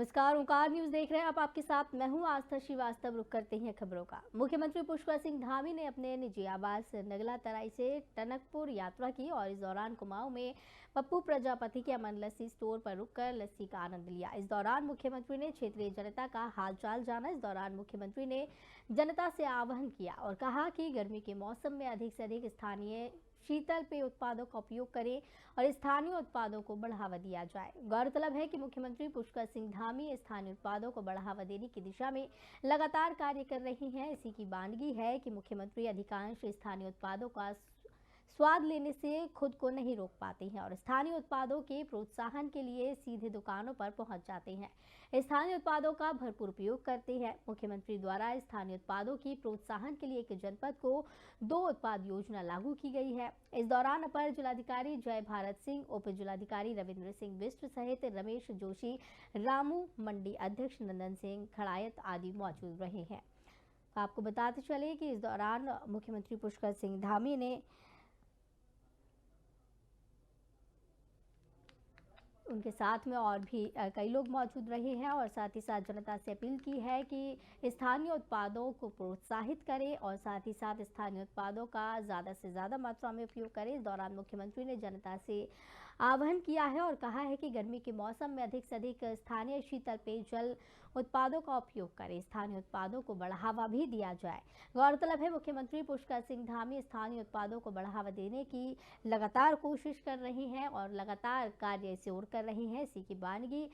नमस्कार, ओंकार न्यूज देख रहे हैं आप। आपके साथ मैं हूं आस्था श्रीवास्तव। रुक करते हैं खबरों का। मुख्यमंत्री पुष्कर सिंह धामी ने अपने निजी आवास नगला तराई से टनकपुर यात्रा की और इस दौरान कुमाऊं में पप्पू प्रजापति के अमन लस्सी स्टोर पर रुककर लस्सी का आनंद लिया। इस दौरान मुख्यमंत्री ने क्षेत्रीय जनता का हालचाल जाना। इस दौरान मुख्यमंत्री ने जनता से आह्वान किया और कहा कि गर्मी के मौसम में अधिक से अधिक स्थानीय शीतल पेय उत्पादों का उपयोग करें और स्थानीय उत्पादों को बढ़ावा दिया जाए। गौरतलब है कि मुख्यमंत्री पुष्कर सिंह धामी स्थानीय उत्पादों को बढ़ावा देने की दिशा में लगातार कार्य कर रही हैं। इसी की वानगी है कि मुख्यमंत्री अधिकांश स्थानीय उत्पादों का स्वाद लेने से खुद को नहीं रोक पाते हैं और स्थानीय उत्पादों के प्रोत्साहन के लिए सीधे दुकानों पर पहुंच जाते हैं, स्थानीय उत्पादों का भरपूर उपयोग करते हैं। मुख्यमंत्री द्वारा स्थानीय उत्पादों की प्रोत्साहन के लिए एक जनपद को 2 उत्पाद योजना लागू की गई है। इस दौरान अपर जिलाधिकारी जय भारत सिंह, उप जिलाधिकारी रविंद्र सिंह बिष्ट सहित रमेश जोशी, रामू मंडी अध्यक्ष नंदन सिंह खड़ायत आदि मौजूद रहे हैं। आपको बताते चले कि इस दौरान मुख्यमंत्री पुष्कर सिंह धामी ने उनके साथ में और भी कई लोग मौजूद रहे हैं और साथ ही साथ जनता से अपील की है कि स्थानीय उत्पादों को प्रोत्साहित करें और साथ ही साथ स्थानीय उत्पादों का ज़्यादा से ज़्यादा मात्रा में उपयोग करें। इस दौरान मुख्यमंत्री ने जनता से आह्वान किया है और कहा है कि गर्मी के मौसम में अधिक से अधिक स्थानीय शीतल पेयजल उत्पादों का उपयोग करें, स्थानीय उत्पादों को बढ़ावा भी दिया जाए। गौरतलब है मुख्यमंत्री पुष्कर सिंह धामी स्थानीय उत्पादों को बढ़ावा देने की लगातार कोशिश कर रही हैं और लगातार कार्य इसे और कर रही हैं। इसी की वानगी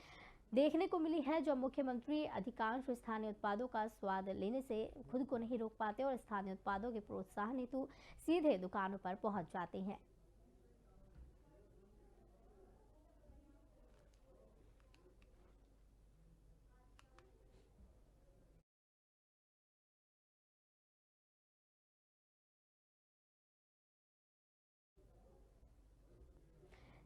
देखने को मिली है जब मुख्यमंत्री अधिकांश स्थानीय उत्पादों का स्वाद लेने से खुद को नहीं रोक पाते और स्थानीय उत्पादों के प्रोत्साहन हेतु सीधे दुकानों पर पहुंच जाते हैं।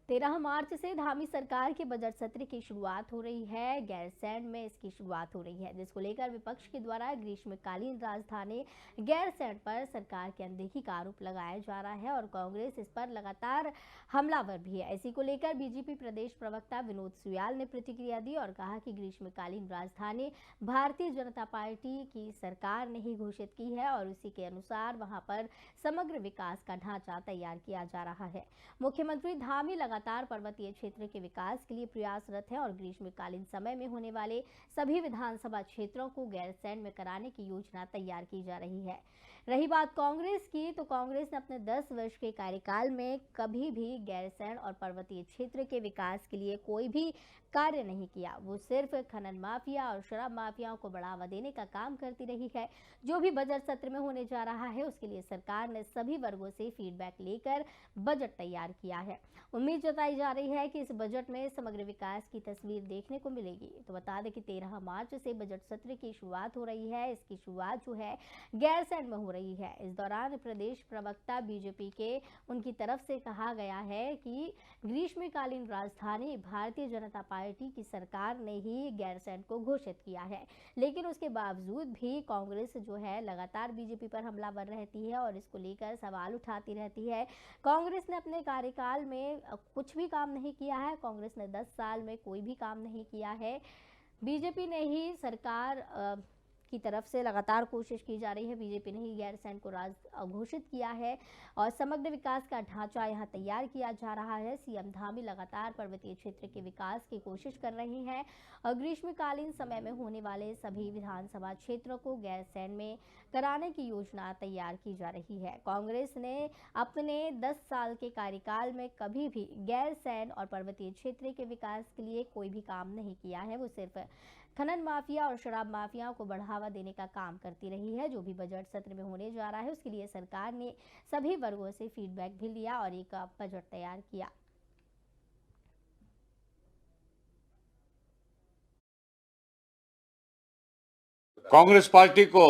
तेरह मार्च से धामी सरकार के बजट सत्र की शुरुआत हो रही है। गैरसैंण में इसकी शुरुआत हो रही है, जिसको लेकर विपक्ष के द्वारा ग्रीष्मकालीन राजधानी गैरसैंण पर सरकार की अनदेखी का आरोप लगाया जा रहा है और कांग्रेस इस पर लगातार हमलावर भी है। इसी को लेकर बीजेपी प्रदेश प्रवक्ता विनोद सुयाल ने प्रतिक्रिया दी और कहा कि ग्रीष्मकालीन राजधानी भारतीय जनता पार्टी की सरकार ने ही घोषित की है और उसी के अनुसार वहां पर समग्र विकास का ढांचा तैयार किया जा रहा है। मुख्यमंत्री धामी लगातार पर्वतीय क्षेत्र के विकास के लिए प्रयासरत है और ग्रीष्मकालीन समय में होने वाले सभी विधानसभा क्षेत्रों को गैरसैंण में कराने की योजना तैयार की जा रही है। रही बात कांग्रेस की, तो कांग्रेस ने अपने 10 वर्ष के कार्यकाल में कभी भी गैरसैंण और पर्वतीय क्षेत्र के विकास के लिए कोई भी कार्य नहीं किया। वो सिर्फ खनन माफिया और शराब माफियाओं को बढ़ावा देने का काम करती रही है। जो भी बजट सत्र में होने जा रहा है उसके लिए सरकार ने सभी वर्गों से फीडबैक लेकर बजट तैयार किया है। उम्मीद जताई जा रही है कि इस बजट में समग्र विकास की तस्वीर देखने को मिलेगी। तो बता दें कि 13 मार्च से बजट सत्र की शुरुआत हो रही है। इसकी शुरुआत जो है गैरसैंण में हो रही है। इस दौरान प्रदेश प्रवक्ता बीजेपी के उनकी तरफ से कहा गया है कि ग्रीष्मकालीन राजधानी भारतीय जनता पार्टी की सरकार ने ही गैरसैंण को घोषित किया है, लेकिन उसके बावजूद भी कांग्रेस जो है लगातार बीजेपी पर हमलावर रहती है और इसको लेकर सवाल उठाती रहती है। कांग्रेस ने अपने कार्यकाल में कुछ भी काम नहीं किया है। कांग्रेस ने 10 साल में कोई भी काम नहीं किया है। बीजेपी ने ही सरकार की तरफ से लगातार कोशिश की जा रही है। बीजेपी ने ही गैरसैंण को घोषित किया है और समग्र विकास का ढांचा यहां तैयार किया जा रहा है। सीएम धामी लगातार पर्वतीय क्षेत्र के विकास की कोशिश कर रही हैं और ग्रीष्मकालीन समय में होने वाले सभी विधानसभा क्षेत्रों को गैरसैंण में कराने की योजना तैयार की जा रही है। कांग्रेस ने अपने 10 साल के कार्यकाल में कभी भी गैरसैंण और पर्वतीय क्षेत्र के विकास के लिए कोई भी काम नहीं किया है। वो सिर्फ खनन माफिया और शराब माफियाओं को बढ़ावा देने का काम करती रही है। जो भी बजट सत्र में होने जा रहा है उसके लिए सरकार ने सभी वर्गों से फीडबैक भी लिया और एक बजट तैयार किया। कांग्रेस पार्टी को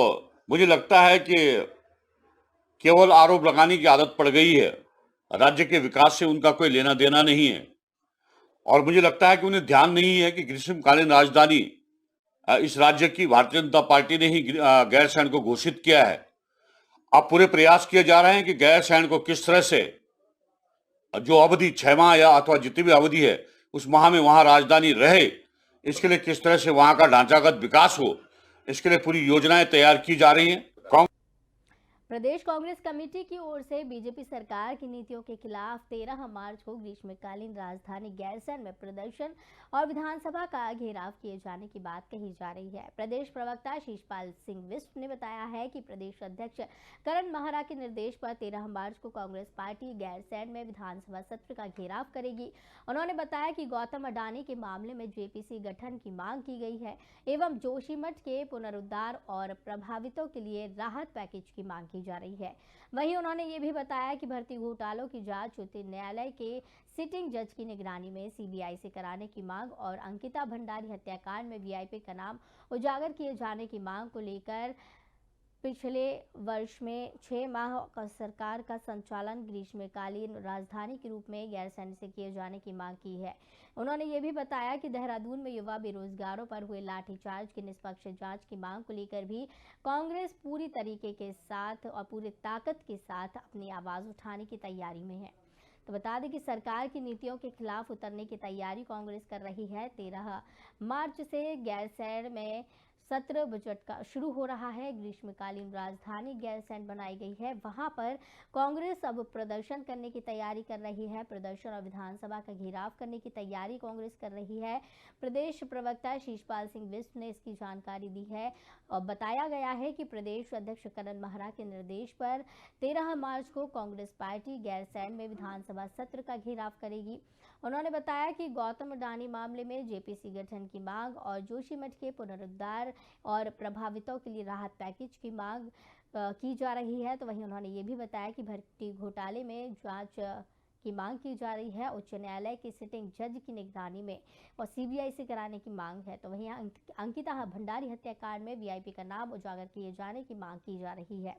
मुझे लगता है कि केवल आरोप लगाने की आदत पड़ गई है। राज्य के विकास से उनका कोई लेना देना नहीं है और मुझे लगता है कि उन्हें ध्यान नहीं है कि ग्रीष्मकालीन राजधानी इस राज्य की भारतीय जनता पार्टी ने ही गैरसैंण को घोषित किया है। अब पूरे प्रयास किए जा रहे हैं कि गैरसैंण को किस तरह से जो अवधि 6 माह या अथवा जितनी भी अवधि है उस माह में वहां राजधानी रहे, इसके लिए किस तरह से वहां का ढांचागत विकास हो, इसके लिए पूरी योजनाएं तैयार की जा रही हैं। प्रदेश कांग्रेस कमेटी की ओर से बीजेपी सरकार की नीतियों के खिलाफ 13 मार्च को ग्रीष्मकालीन राजधानी गैरसैंण में प्रदर्शन और विधानसभा का घेराव किए जाने की बात कही जा रही है। प्रदेश प्रवक्ता शीशपाल सिंह बिष्ट ने बताया है कि प्रदेश अध्यक्ष करण महरा के निर्देश पर 13 मार्च को कांग्रेस पार्टी गैरसैंण में विधानसभा सत्र का घेराव करेगी। उन्होंने बताया कि गौतम अडानी के मामले में जेपीसी गठन की मांग की गई है एवं जोशीमठ के पुनरुद्धार और प्रभावितों के लिए राहत पैकेज की मांग की जा रही है। वहीं उन्होंने ये भी बताया कि भर्ती घोटालों की जांच उच्च न्यायालय के सिटिंग जज की निगरानी में सीबीआई से कराने की मांग और अंकिता भंडारी हत्याकांड में वीआईपी का नाम उजागर किए जाने की मांग को लेकर पिछले वर्ष में 6 माह का सरकार का संचालन ग्रीष्मकालीन राजधानी के रूप में गैरसैंण से किए जाने की मांग की है। उन्होंने ये भी बताया कि देहरादून में युवा बेरोजगारों पर हुए लाठीचार्ज की निष्पक्ष जांच की मांग को लेकर भी कांग्रेस पूरी तरीके के साथ और पूरी ताकत के साथ अपनी आवाज उठाने की तैयारी में है। तो बता दें कि सरकार की नीतियों के खिलाफ उतरने की तैयारी कांग्रेस कर रही है। 13 मार्च से गैरसैंण में सत्र बजट का शुरू हो रहा है। ग्रीष्मकालीन राजधानी गैरसैंण बनाई गई है, वहां पर कांग्रेस अब प्रदर्शन करने की तैयारी कर रही है। प्रदर्शन और विधानसभा का घेराव करने की तैयारी कांग्रेस कर रही है। प्रदेश प्रवक्ता शीशपाल सिंह बिष्ट ने इसकी जानकारी दी है और बताया गया है कि प्रदेश अध्यक्ष करण महरा के निर्देश पर 13 मार्च को कांग्रेस पार्टी गैरसैंण में विधानसभा सत्र का घेराव करेगी। उन्होंने बताया कि गौतम अडानी मामले में जेपीसी गठन की मांग और जोशीमठ के पुनरुद्धार और प्रभावितों के लिए राहत पैकेज की मांग की जा रही है। तो वहीं उन्होंने ये भी बताया कि भर्ती घोटाले में जांच की मांग की जा रही है, उच्च न्यायालय के सिटिंग जज की निगरानी में और सीबीआई से कराने की मांग है। तो वहीं अंकिता भंडारी हत्याकांड में वीआईपी का नाम उजागर किए जाने की मांग की जा रही है।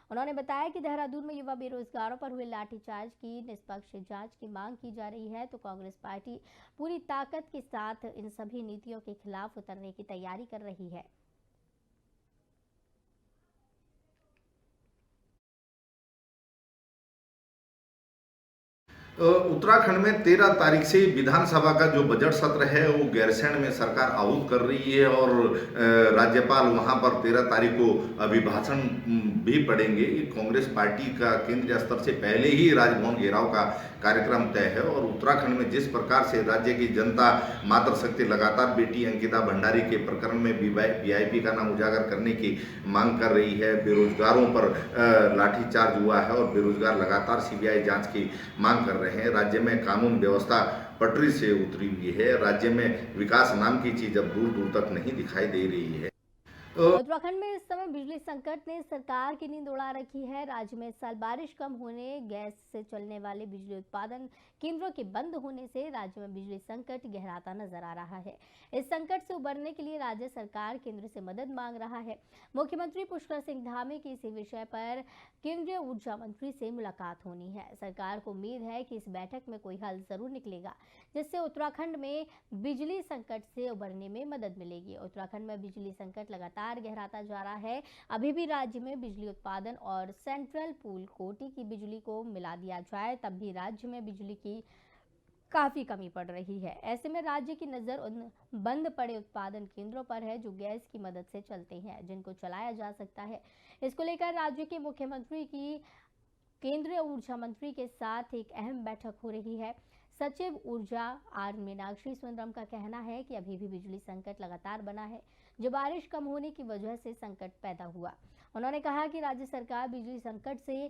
उन्होंने बताया कि देहरादून में युवा बेरोजगारों पर हुए लाठीचार्ज की निष्पक्ष जांच की मांग की जा रही है। तो कांग्रेस पार्टी पूरी ताकत के साथ इन सभी नीतियों के खिलाफ उतरने की तैयारी कर रही है। उत्तराखंड में 13 तारीख से विधानसभा का जो बजट सत्र है वो गैरसैंण में सरकार आहूत कर रही है और राज्यपाल वहां पर 13 तारीख को अभिभाषण भी पढ़ेंगे। कांग्रेस पार्टी का केंद्रीय स्तर से पहले ही राजभवन घेराव का कार्यक्रम तय है और उत्तराखंड में जिस प्रकार से राज्य की जनता मातृशक्ति लगातार बेटी अंकिता भंडारी के प्रकरण में वीआईपी का नाम उजागर करने की मांग कर रही है, बेरोजगारों पर लाठीचार्ज हुआ है और बेरोजगार लगातार सीबीआई जांच की मांग कर रहे हैं। राज्य में कानून व्यवस्था पटरी से उतरी हुई है। राज्य में विकास नाम की चीज अब दूर दूर तक नहीं दिखाई दे रही है। उत्तराखंड में इस समय बिजली संकट ने सरकार की नींद उड़ा रखी है। राज्य में इस साल बारिश कम होने, गैस से चलने वाले बिजली उत्पादन केंद्रों के बंद होने से राज्य में बिजली संकट गहराता नजर आ रहा है। इस संकट से उबरने के लिए राज्य सरकार केंद्र से मदद मांग रहा है। मुख्यमंत्री पुष्कर सिंह धामी की इसी विषय पर केंद्रीय ऊर्जा मंत्री से मुलाकात होनी है। सरकार को उम्मीद है कि इस बैठक में कोई हल जरूर निकलेगा, जिससे उत्तराखंड में बिजली संकट से उबरने में मदद मिलेगी। उत्तराखंड में बिजली संकट लगातार गहराता जा रहा है। अभी भी राज्य में बिजली उत्पादन और सेंट्रल पूल कोटी की बिजली को मिला दिया जाए तब भी राज्य में बिजली की काफी कमी पड़ रही है। ऐसे में राज्य की नजर उन बंद पड़े उत्पादन केंद्रों पर है जो गैस की मदद से चलते हैं, जिनको चलाया जा सकता है। इसको लेकर राज्य के मुख्यमंत्री की केंद्रीय ऊर्जा मंत्री के साथ एक अहम बैठक हो रही है। सचिव ऊर्जा आर मीनाक्षी सुंदरम का कहना है कि अभी भी बिजली संकट लगातार बना है, जो बारिश कम होने की वजह से संकट पैदा हुआ। उन्होंने कहा कि राज्य सरकार बिजली संकट से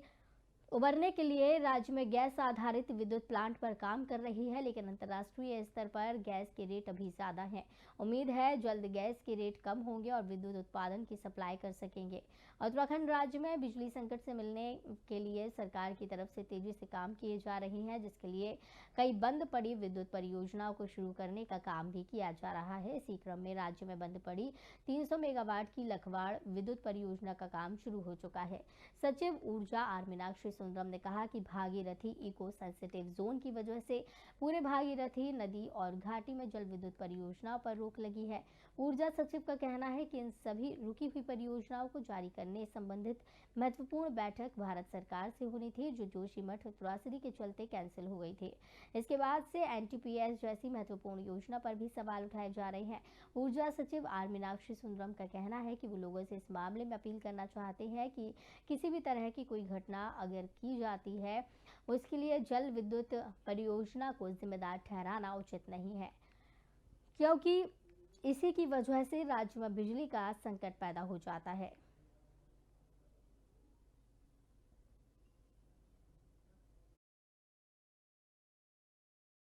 उबरने के लिए राज्य में गैस आधारित विद्युत प्लांट पर काम कर रही है, लेकिन अंतर्राष्ट्रीय स्तर पर गैस के रेट अभी ज्यादा हैं। उम्मीद है जल्द गैस के रेट कम होंगे और विद्युत उत्पादन की सप्लाई कर सकेंगे। उत्तराखंड राज्य में बिजली संकट से मिलने के लिए सरकार की तरफ से तेजी से काम किए जा रहे हैं, जिसके लिए कई बंद पड़ी विद्युत परियोजनाओं को शुरू करने का काम भी किया जा रहा है। इसी क्रम में राज्य में बंद पड़ी 300 मेगावाट की लखवाड़ विद्युत परियोजना का काम शुरू हो चुका है। सचिव ऊर्जा आर मीनाक्षी सुंदरम ने कहा कि भागीरथी इको सेंसिटिव जोन की वजह से पूरे भागीरथी नदी और घाटी में जल विद्युत परियोजनाओं पर रोक लगी है। ऊर्जा सचिव का कहना है कि इन सभी रुकी हुई परियोजनाओं को जारी करने संबंधित महत्वपूर्ण बैठक भारत सरकार से होनी थी, जो जोशीमठ त्रासदी के चलते कैंसिल हो गई थी। इसके बाद से एनटीपीएस जैसी महत्वपूर्ण योजना पर भी सवाल उठाए जा रहे हैं। ऊर्जा सचिव आर मीनाक्षी सुंदरम का कहना है कि वो लोगों से इस मामले में अपील करना चाहते हैं कि किसी भी तरह की कोई घटना अगर की जाती है, उसके लिए जल विद्युत परियोजना को जिम्मेदार ठहराना उचित नहीं है, क्योंकि इसी की वजह से राज्य में बिजली का संकट पैदा हो जाता है।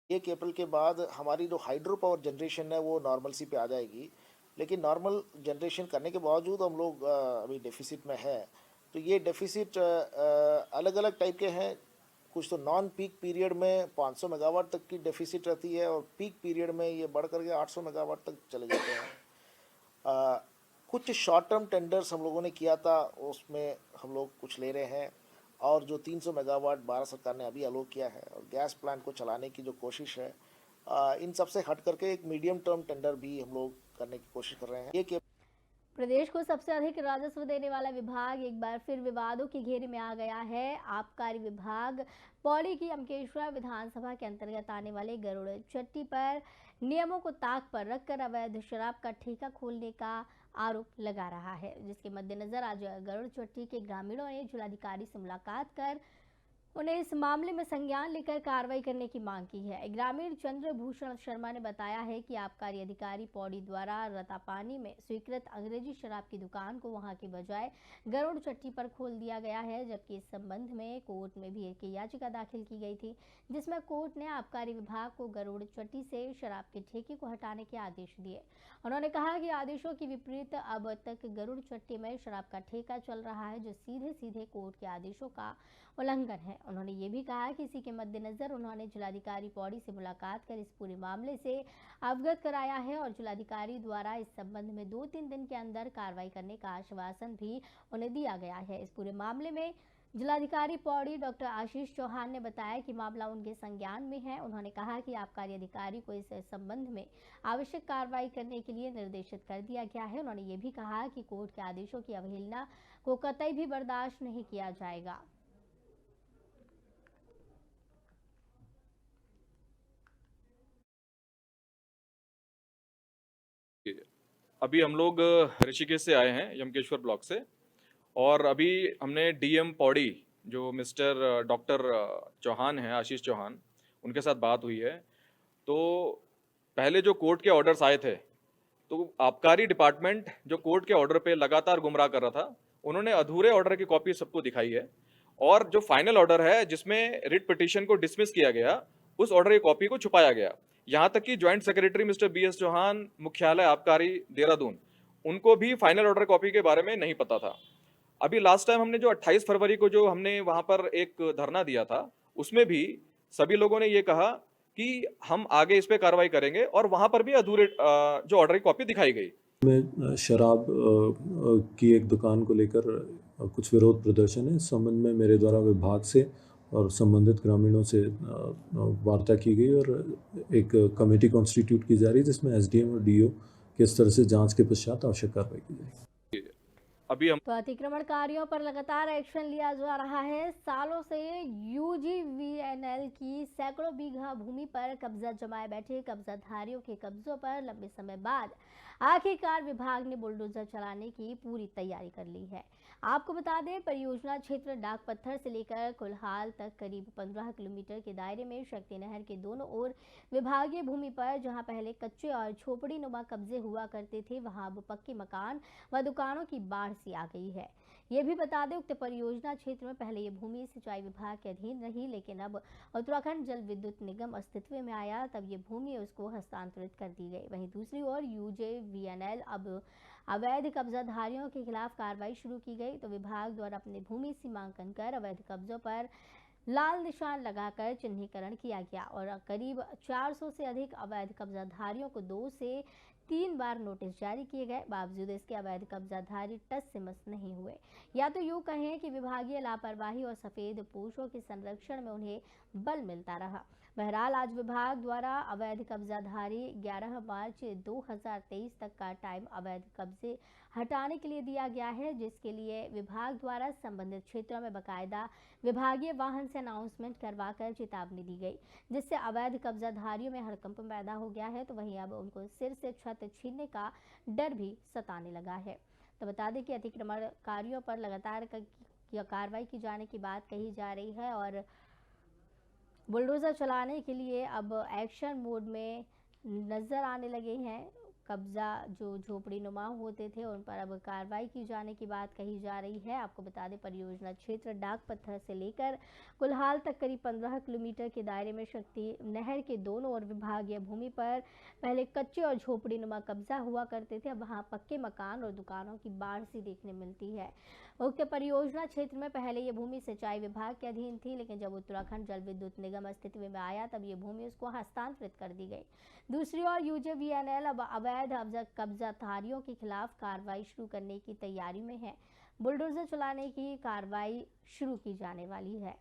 एक अप्रैल के बाद हमारी जो हाइड्रो पावर जनरेशन है वो नॉर्मल सी पे आ जाएगी, लेकिन नॉर्मल जनरेशन करने के बावजूद हम लोग अभी डेफिसिट में है। तो ये डेफिसिट अलग अलग टाइप के हैं। कुछ तो नॉन पीक पीरियड में 500 मेगावाट तक की डेफिसिट रहती है और पीक पीरियड में ये बढ़ करके 800 मेगावाट तक चले जाते हैं। कुछ शॉर्ट टर्म टेंडर्स हम लोगों ने किया था, उसमें हम लोग कुछ ले रहे हैं, और जो 300 मेगावाट भारत सरकार ने अभी अलोक किया है और गैस प्लांट को चलाने की जो कोशिश है, इन सब से हट करके एक मीडियम टर्म टेंडर भी हम लोग करने की कोशिश कर रहे हैं। ये प्रदेश को सबसे अधिक राजस्व देने वाला विभाग एक बार फिर विवादों के घेरे में आ गया है। आबकारी विभाग पौड़ी की अमकेश्वर विधानसभा के अंतर्गत आने वाले गरुड़ चट्टी पर नियमों को ताक पर रखकर अवैध शराब का ठेका खोलने का आरोप लगा रहा है, जिसके मद्देनजर आज गरुड़ चट्टी के ग्रामीणों ने जिलाधिकारी से मुलाकात कर उन्हें इस मामले में संज्ञान लेकर कार्रवाई करने की मांग की है। ग्रामीण चंद्रभूषण शर्मा ने बताया है कि आबकारी अधिकारी पौड़ी द्वारा रतापानी में स्वीकृत अंग्रेजी शराब की दुकान को वहां के बजाय गरुड़ चट्टी पर खोल दिया गया है, जबकि इस संबंध में कोर्ट में भी एक याचिका दाखिल की गई थी, जिसमें कोर्ट ने आबकारी विभाग को गरुड़ चट्टी से शराब के ठेके को हटाने के आदेश दिए। उन्होंने कहा कि आदेशों के विपरीत अब तक गरुड़ चट्टी में शराब का ठेका चल रहा है, जो सीधे सीधे कोर्ट के आदेशों का उल्लंघन है। उन्होंने ये भी कहा कि इसी के मद्देनजर उन्होंने जिलाधिकारी पौड़ी से मुलाकात कर इस पूरे मामले से अवगत कराया है और जिलाधिकारी द्वारा इस संबंध में 2-3 दिन के अंदर कार्रवाई करने का आश्वासन भी उन्हें दिया गया है। इस पूरे मामले में जिलाधिकारी पौड़ी डॉक्टर आशीष चौहान ने बताया कि मामला उनके संज्ञान में है। उन्होंने कहा कि आबकारी अधिकारी को इस संबंध में आवश्यक कार्रवाई करने के लिए निर्देशित कर दिया गया है। उन्होंने ये भी कहा कि कोर्ट के आदेशों की अवहेलना को कतई भी बर्दाश्त नहीं किया जाएगा। अभी हम लोग ऋषिकेश से आए हैं, यमकेश्वर ब्लॉक से, और अभी हमने डीएम पौड़ी जो मिस्टर डॉक्टर चौहान हैं, आशीष चौहान, उनके साथ बात हुई है। तो पहले जो कोर्ट के ऑर्डर्स आए थे, तो आबकारी डिपार्टमेंट जो कोर्ट के ऑर्डर पे लगातार गुमराह कर रहा था, उन्होंने अधूरे ऑर्डर की कॉपी सबको दिखाई है, और जो फाइनल ऑर्डर है जिसमें रिट पिटीशन को डिसमिस किया गया, उस ऑर्डर की कॉपी को छुपाया गया। यहाँ तक कि joint secretary mister BS Chauhan, मुख्यालय आबकारी देहरादून, उनको भी फाइनल ऑर्डर कॉपी के बारे में नहीं पता था। अभी लास्ट टाइम हमने जो 28 फरवरी को जो हमने वहाँ पर एक धरना दिया था, उसमें भी सभी लोगों ने ये कहा कि हम आगे इस पे कार्रवाई करेंगे, और वहाँ पर भी अधूरे जो ऑर्डर की कॉपी दिखाई गई। में शराब की एक दुकान को लेकर कुछ विरोध प्रदर्शन है। इस संबंध में मेरे द्वारा विभाग से और संबंधित ग्रामीणों से वार्ता की गई और एक कमेटी कॉन्स्टिट्यूट की जा रही है, जिसमें एसडीएम और डीओ के स्तर से जांच के पश्चात आवश्यक कार्रवाई की जाएगी। अभी हम तो अतिक्रमणकारियों पर लगातार एक्शन लिया जा रहा है। सालों से यूजीवीएनएल की सैकड़ों बीघा भूमि पर कब्जा जमाए बैठे कब्जाधारियों के कब्जों पर लंबे समय बाद आखिरकार विभाग ने बुलडोजर चलाने की पूरी तैयारी कर ली है। आपको बता दें, परियोजना क्षेत्र डाक पत्थर से लेकर कुल्हाल तक करीब 15 किलोमीटर के दायरे में शक्ति नहर के दोनों ओर विभागीय भूमि पर जहां पहले कच्चे और झोपड़ी नुमा कब्जे हुआ करते थे, वहां अब पक्के मकान व दुकानों की बाढ़ सी आ गई है। ये भी बता दें, उक्त परियोजना क्षेत्र में पहले ये भूमि सिंचाई विभाग के अधीन रही, लेकिन अब उत्तराखंड जल विद्युत निगम अस्तित्व में आया, तब ये भूमि उसको हस्तांतरित कर दी गई। वहीं दूसरी ओर यूजीवीएनएल अब अवैध कब्जाधारियों के खिलाफ कार्रवाई शुरू की गई, तो विभाग द्वारा अपनी भूमि सीमांकन कर अवैध कब्जों पर लाल निशान लगाकर चिन्हीकरण किया गया और करीब 400 से अधिक अवैध कब्जाधारियों को 2 से 3 बार नोटिस जारी किए गए। बावजूद इसके अवैध कब्जाधारी टस से मस नहीं हुए। या तो यूं कहें कि विभागीय लापरवाही और सफेद पोशों के संरक्षण में उन्हें बल मिलता रहा। बहरहाल आज विभाग द्वारा अवैध कब्जाधारी 11 मार्च 2023 तक का टाइम अवैध कब्जे हटाने के लिए दिया गया है, जिसके लिए विभाग द्वारा संबंधित क्षेत्रों में बकायदा विभागीय वाहन से अनाउंसमेंट करवाकर चेतावनी दी गई, जिससे अवैध कब्जाधारियों में हड़कंप पैदा हो गया है। तो वहीं अब उनको सिर से छत छीनने का डर भी सताने लगा है। तो बता दें कि अतिक्रमणकारियों पर लगातार कार्रवाई की जाने की बात कही जा रही है और बुलडोजर चलाने के लिए अब एक्शन मोड में नजर आने लगे हैं। कब्जा जो झोपड़ी नुमा होते थे उन पर अब कार्रवाई की जाने की बात कही जा रही है। आपको बता दें परियोजना क्षेत्र डाक पत्थर से लेकर कुल्हाल तक करीब 15 किलोमीटर के दायरे में शक्ति नहर के दोनों ओर विभागीय भूमि पर पहले कच्चे और झोपड़ी नुमा कब्जा हुआ करते थे। अब वहां पक्के मकान और दुकानों की बाढ़ सी देखने मिलती है। उक्त परियोजना क्षेत्र में पहले ये भूमि सिंचाई विभाग के अधीन थी, लेकिन जब उत्तराखंड जल विद्युत निगम अस्तित्व में आया तब ये भूमि उसको हस्तांतरित कर दी गई। दूसरी ओर यूजेवीएनएल अब अवैध कब्जाधारियों के खिलाफ कार्रवाई शुरू करने की तैयारी में है। बुलडोजर चलाने की कार्रवाई शुरू की जाने वाली है।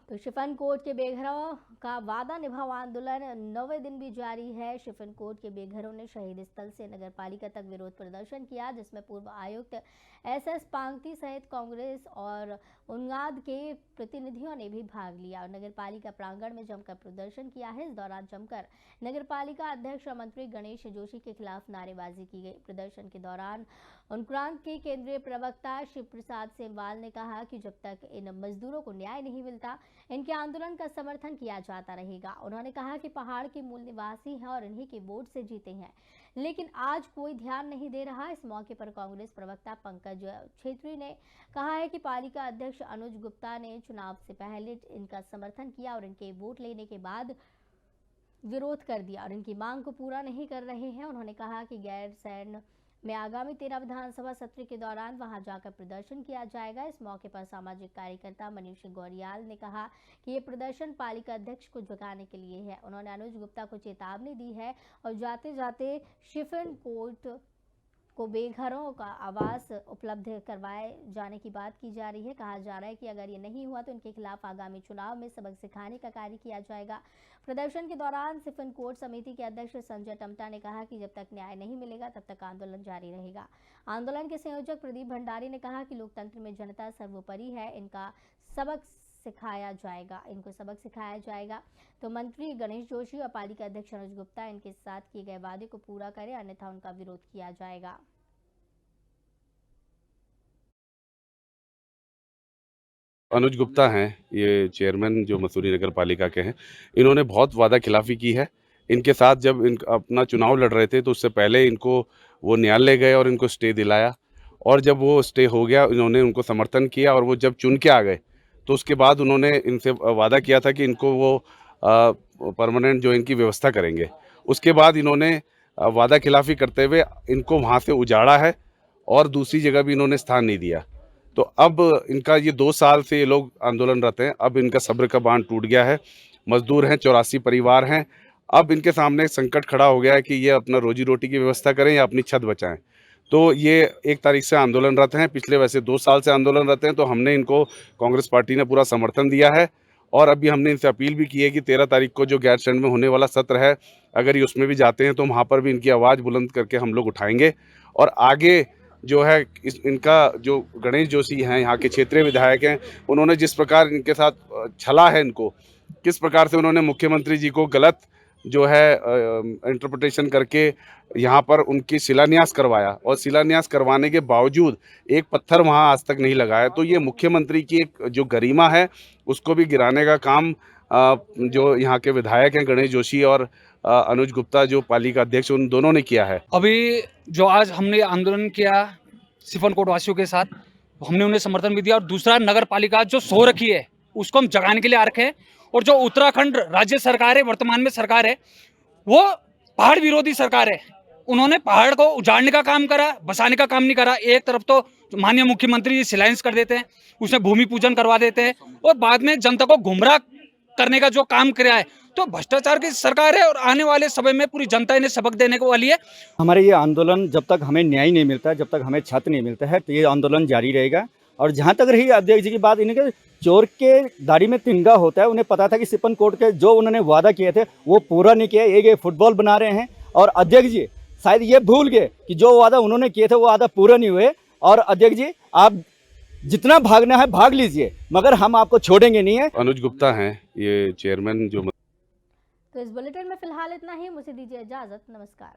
तो शिफन कोर्ट के बेघरों का वादा निभाओ आंदोलन 9वें दिन भी जारी है। शिफन कोर्ट के बेघरों ने शहीद स्थल से नगर पालिका तक विरोध प्रदर्शन किया, जिसमें पूर्व आयुक्त एसएस पांगती सहित कांग्रेस और उन्नाद के प्रतिनिधियों ने भी भाग लिया और नगर पालिका प्रांगण में जमकर प्रदर्शन किया है। इस दौरान जमकर नगर पालिका अध्यक्ष और मंत्री गणेश जोशी के खिलाफ नारेबाजी की गई। प्रदर्शन के दौरान उन्क्रांत के केंद्रीय प्रवक्ता शिव प्रसाद सेमवाल ने कहा कि जब तक इन मजदूरों को न्याय नहीं मिलता इनके आंदोलन का समर्थन किया जाता रहेगा। उन्होंने कहा कि पहाड़ के मूल निवासी हैं और इन्हीं के वोट से जीते हैं, लेकिन आज कोई ध्यान नहीं दे रहा। इस मौके पर कांग्रेस प्रवक्ता पंकज छेत्री ने कहा है कि पालिका अध्यक्ष अनुज गुप्ता ने चुनाव से पहले इनका समर्थन किया और इनके वोट लेने के बाद विरोध कर दिया और इनकी मांग को पूरा नहीं कर रहे हैं। उन्होंने कहा कि गैरसैंण में आगामी 13 विधानसभा सत्र के दौरान वहां जाकर प्रदर्शन किया जाएगा। इस मौके पर सामाजिक कार्यकर्ता मनीष गौरियाल ने कहा कि ये प्रदर्शन पालिका अध्यक्ष को जगाने के लिए है। उन्होंने अनुज गुप्ता को चेतावनी दी है और जाते जाते शिफन कोर्ट को बेघरों का आवास उपलब्ध करवाए जाने की बात की जा रही है। कहा जा रहा है कि अगर ये नहीं हुआ तो इनके खिलाफ आगामी चुनाव में सबक सिखाने का कार्य किया जाएगा। प्रदर्शन के दौरान शिफन कोर्ट समिति के अध्यक्ष संजय टमटा ने कहा कि जब तक न्याय नहीं मिलेगा तब तक आंदोलन जारी रहेगा। आंदोलन के संयोजक प्रदीप भंडारी ने कहा कि लोकतंत्र में जनता सर्वोपरि है, इनको सबक सिखाया जाएगा। तो मंत्री गणेश जोशी और पालिका अध्यक्ष अनुज गुप्ता इनके साथ किए गए वादे को पूरा करें, अन्यथा उनका विरोध किया जाएगा। अनुज गुप्ता हैं, ये चेयरमैन जो मसूरी नगर पालिका के हैं। इन्होंने बहुत वादा खिलाफी की है। इनके साथ जब अपना चुनाव लड़ रहे थे तो उससे पहले इनको वो न्यायालय गए और इनको स्टे दिलाया, और जब वो स्टे हो गया इन्होंने उनको समर्थन किया और वो जब चुन के आ गए तो उसके बाद उन्होंने इनसे वादा किया था कि इनको वो परमानेंट जो इनकी व्यवस्था करेंगे। उसके बाद इन्होंने वादा खिलाफी करते हुए इनको वहाँ से उजाड़ा है और दूसरी जगह भी इन्होंने स्थान नहीं दिया। तो अब इनका ये 2 साल से ये लोग आंदोलनरत हैं। अब इनका सब्र का बांध टूट गया है। मजदूर हैं, 84 परिवार हैं। अब इनके सामने संकट खड़ा हो गया है कि ये अपना रोजी रोटी की व्यवस्था करें या अपनी छत बचाएं। तो ये 1 तारीख से आंदोलनरत हैं। पिछले वैसे 2 साल से आंदोलनरत हैं। तो हमने इनको, कांग्रेस पार्टी ने पूरा समर्थन दिया है और अभी हमने इनसे अपील भी की है कि 13 तारीख को जो गैरसैंण में होने वाला सत्र है, अगर ये उसमें भी जाते हैं तो वहाँ पर भी इनकी आवाज़ बुलंद करके हम लोग उठाएंगे। और आगे जो है इनका जो गणेश जोशी हैं, यहाँ के क्षेत्रीय विधायक हैं, उन्होंने जिस प्रकार इनके साथ छला है, इनको किस प्रकार से उन्होंने मुख्यमंत्री जी को गलत जो है इंटरप्रिटेशन करके यहाँ पर उनकी शिलान्यास करवाया और शिलान्यास करवाने के बावजूद एक पत्थर वहाँ आज तक नहीं लगाया। तो ये मुख्यमंत्री की एक जो गरिमा है उसको भी गिराने का काम जो यहाँ के विधायक हैं गणेश जोशी और अनुज गुप्ता जो पालिका अध्यक्ष, उन दोनों ने किया है। अभी जो आज हमने आंदोलन किया शिफन कोर्ट वासियों के साथ, हमने उन्हें समर्थन भी दिया और दूसरा नगर पालिका जो सो रखी है उसको हम जगाने के लिए आ रखे हैं। और जो उत्तराखंड राज्य सरकार है, वर्तमान में सरकार है, वो पहाड़ विरोधी सरकार है उन्होंने पहाड़ को उजाड़ने का काम करा, बसाने का काम नहीं करा। एक तरफ तो माननीय मुख्यमंत्री जी सिलाइंस कर देते हैं, उसमें भूमि पूजन करवा देते हैं और बाद में जनता को गुमराह करने का जो काम किया है, तो भ्रष्टाचार की सरकार है और आने वाले समय में पूरी जनता इन्हें सबक देने को वाली है। हमारे ये आंदोलन जब तक हमें न्याय नहीं मिलता है, जब तक हमें छत नहीं मिलता है, तो ये आंदोलन जारी रहेगा। और जहाँ तक रही अध्यक्ष जी की बात, इनके चोर के दाढ़ी में तिनका होता है। उन्हें पता था कि सिपन कोर्ट के जो उन्होंने वादा किए थे वो पूरा नहीं किया। ये फुटबॉल बना रहे हैं और अध्यक्ष जी शायद ये भूल गए कि जो वादा उन्होंने किए थे वो वादा पूरा नहीं हुए। और अध्यक्ष जी आप जितना भागना है भाग लीजिए, मगर हम आपको छोड़ेंगे नहीं है। अनुज गुप्ता हैं ये चेयरमैन जो तो इस बुलेटिन में फिलहाल इतना ही। मुझे दीजिए इजाजत। नमस्कार।